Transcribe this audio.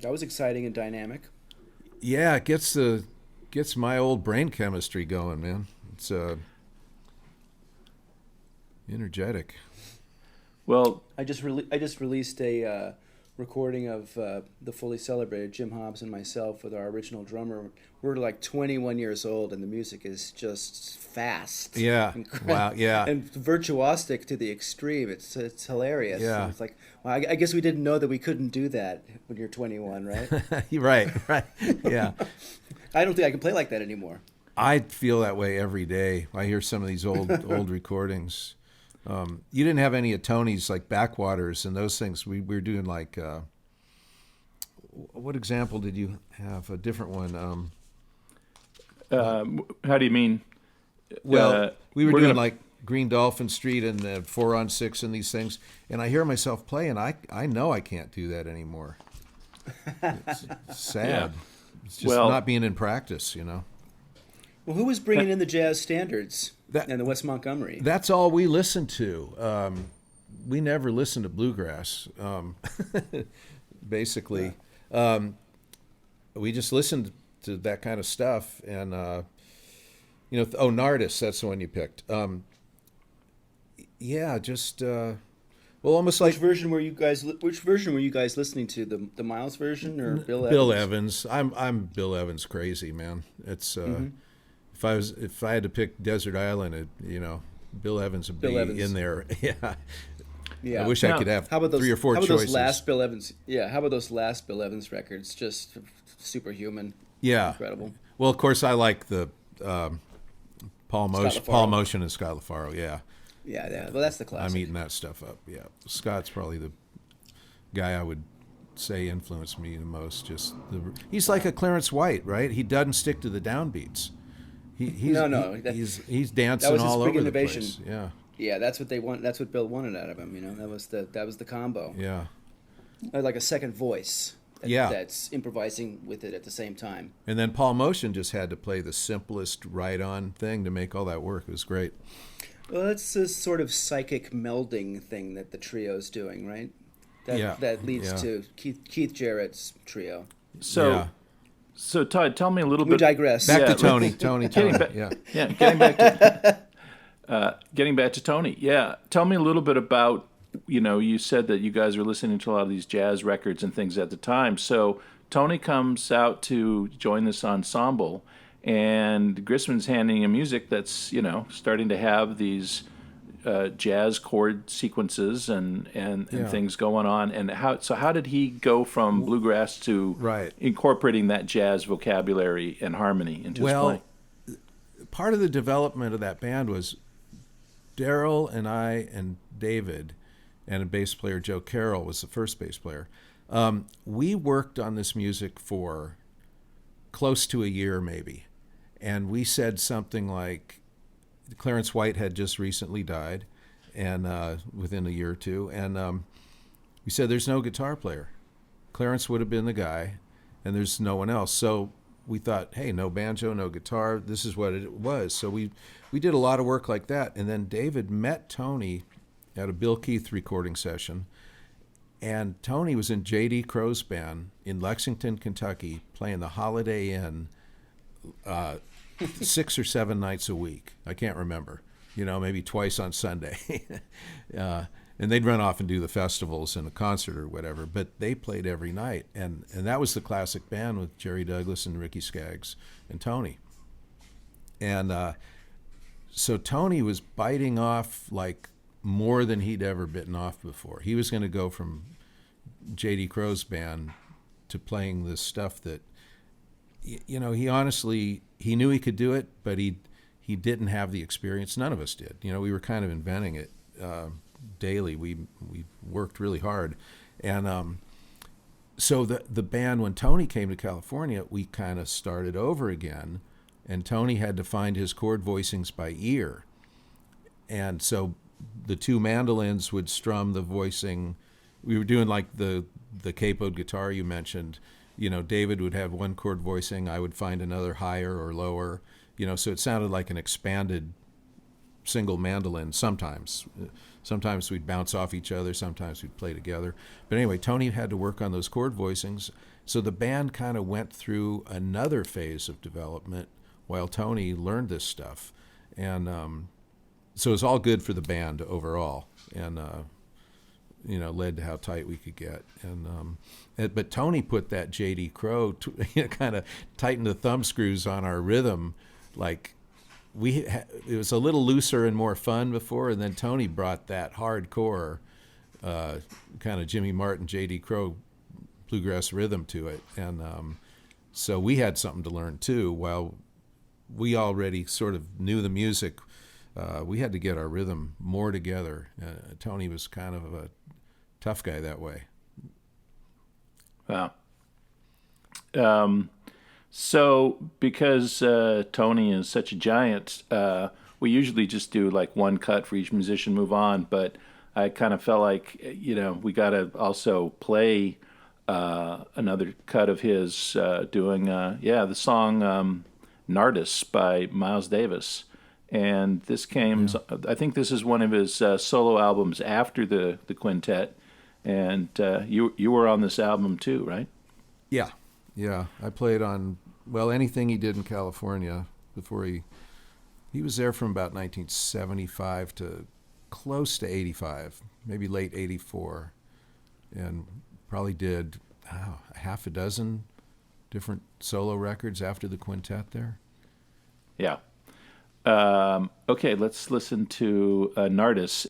That was exciting and dynamic. Yeah, it gets my old brain chemistry going, man. It's energetic. Well, I just released a recording of the Fully Celebrated, Jim Hobbs and myself with our original drummer. We're like 21 years old, and the music is just fast. Yeah. Wow. Yeah. And virtuosic to the extreme. It's hilarious. Yeah. And it's like, well, I guess we didn't know that we couldn't do that when you're 21, right? Right. Right. Yeah. I don't think I can play like that anymore. I feel that way every day. I hear some of these old recordings. You didn't have any of Tony's like Backwaters and those things. We were doing like, what example did you have? A different one. how do you mean? Well, we were we're doing gonna- like Green Dolphin Street and the 4-on-6 and these things, and I hear myself play, and I know I can't do that anymore. It's sad. Yeah. It's just Well- not being in practice, you know. Well, who was bringing in the jazz standards That- and the West Montgomery? That's all we listened to. We never listened to bluegrass, basically. We just listened to that kind of stuff, and Nardis. That's the one you picked. Yeah, just almost like Which version were you guys listening to? The Miles version or Bill Evans? Bill Evans. I'm Bill Evans crazy, man. It's if I had to pick Desert Island, Bill Evans would Bill be Evans. in there. Yeah. Yeah. I wish I Now, could have How about those 3 or 4 how about choices. those last Bill Evans? Yeah. How about those last Bill Evans records? Just superhuman. Yeah. Incredible. Well, of course, I like the Paul LaFaro. Motion and Scott LaFaro. Yeah. Yeah. Yeah. Well, that's the classic. I'm eating that stuff up. Yeah. Scott's probably the guy I would say influenced me the most. He's like a Clarence White, right? He doesn't stick to the downbeats. He's dancing that was his all big over innovation. the place. Yeah. Yeah, that's what they want. That's what Bill wanted out of him. That was the combo. Yeah. Like a second voice. Yeah. That's improvising with it at the same time. And then Paul Motion just had to play the simplest ride-on thing to make all that work. It was great. Well, it's this sort of psychic melding thing that the trio's doing, right? That leads Yeah. to Keith Jarrett's trio. So, Yeah. so Todd, tell me a little We bit. digress. Back Yeah, to Tony. Tony. Getting back, Yeah. Getting back to Tony. Yeah, tell me a little bit about. You said that you guys were listening to a lot of these jazz records and things at the time. So Tony comes out to join this ensemble, and Grisman's handing him music that's starting to have these jazz chord sequences and Yeah. things going on. And how did he go from bluegrass to Right. incorporating that jazz vocabulary and harmony into his playing? Part of the development of that band was Daryl and I and David and a bass player, Joe Carroll, was the first bass player. We worked on this music for close to a year, maybe. And we said something like, Clarence White had just recently died, and within a year or two. And we said, there's no guitar player. Clarence would have been the guy, and there's no one else. So we thought, hey, no banjo, no guitar. This is what it was. So we did a lot of work like that. And then David met Tony at a Bill Keith recording session. And Tony was in J.D. Crow's band in Lexington, Kentucky, playing the Holiday Inn 6 or 7 nights a week. I can't remember. Maybe twice on Sunday. And they'd run off and do the festivals and a concert or whatever. But they played every night. And that was the classic band with Jerry Douglas and Ricky Skaggs and Tony. And so Tony was biting off like more than he'd ever bitten off before. He was going to go from J.D. Crow's band to playing this stuff that, he honestly, he knew he could do it, but he didn't have the experience. None of us did. We were kind of inventing it daily. We worked really hard. And so the band, when Tony came to California, we kind of started over again, and Tony had to find his chord voicings by ear. And so the 2 mandolins would strum the voicing. We were doing like the capoed guitar you mentioned. David would have 1 chord voicing. I would find another higher or lower. So it sounded like an expanded single mandolin sometimes. Sometimes we'd bounce off each other, sometimes we'd play together. But anyway, Tony had to work on those chord voicings. So the band kind of went through another phase of development while Tony learned this stuff. And so it was all good for the band overall, and led to how tight we could get. And but Tony put that J.D. Crowe kind of tightened the thumb screws on our rhythm, like it was a little looser and more fun before, and then Tony brought that hardcore kind of Jimmy Martin, J.D. Crowe bluegrass rhythm to it. And so we had something to learn too. While we already sort of knew the music, we had to get our rhythm more together. Tony was kind of a tough guy that way. Wow. So because Tony is such a giant, we usually just do like one cut for each musician, move on. But I kind of felt like, we got to also play another cut of his doing, the song Nardis by Miles Davis. And this came, I think this is one of his solo albums after the Quintet. And you were on this album too, right? Yeah. I played on, anything he did in California before he was there from about 1975 to close to 85, maybe late 84. And probably did a half a dozen different solo records after the Quintet there. Yeah. Okay, let's listen to Nardis.